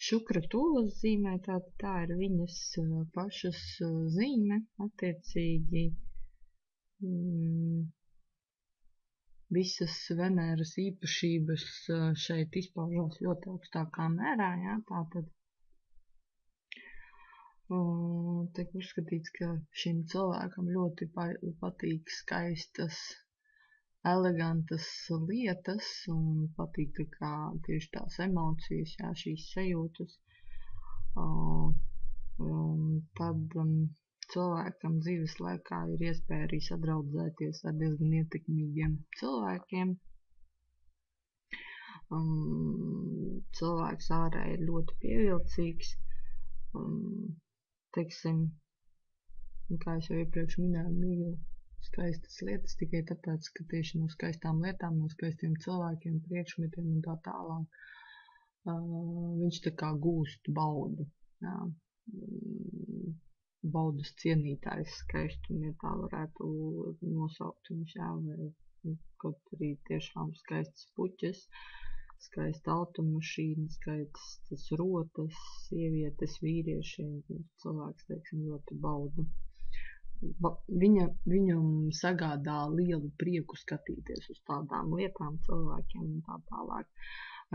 Šukra tūlas zīmē, tā ir viņas pašas zīme, attiecīgi visas Venēras īpašības šeit izpaužās ļoti augstākā mērā, jā, tātad tiek uzskatīts, ka šim cilvēkam ļoti patīk skaistas, elegantas lietas un patīk kā tieši tās emocijas, jā, šīs sajūtas. Un tad cilvēkam dzīves laikā ir iespēja arī sadraudzēties ar diezgan ietekmīgiem cilvēkiem. Cilvēks ārā ir ļoti pievilcīgs. Teiksim, kā es jau iepriekš minēju, mīlu skaistas lietas tikai tāpēc, ka tieši no skaistām lietām, no skaistiem cilvēkiem, priekšmetiem un tā tālāk viņš tā kā gūst baudu. Jā. Baudas cienītājs skaistumu, ja tā varētu nosaukt viņš, jā, vai kaut arī tiešām skaistas puķes, skaista automašīna, skaistas rotas, sievietes, vīrieši, cilvēks, teiksim, ļoti bauda. Viņam sagādā lielu prieku skatīties uz tādām lietām, cilvēkiem un tā tālāk.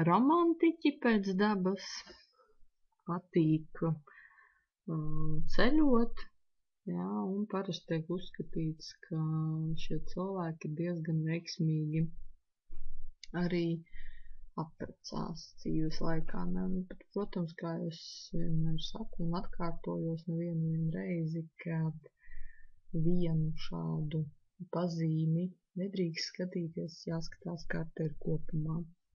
Romantiķi pēc dabas patīk ceļot, jā, un parasti tiek uzskatīts, ka šie cilvēki ir diezgan veiksmīgi arī apprecās dzīves laikā. Bet, protams, kā es vienmēr saku un atkārtojos nevienu reizi, kad vienu šādu pazīmi nedrīkst skatīties, jāskatās kartē kopumā.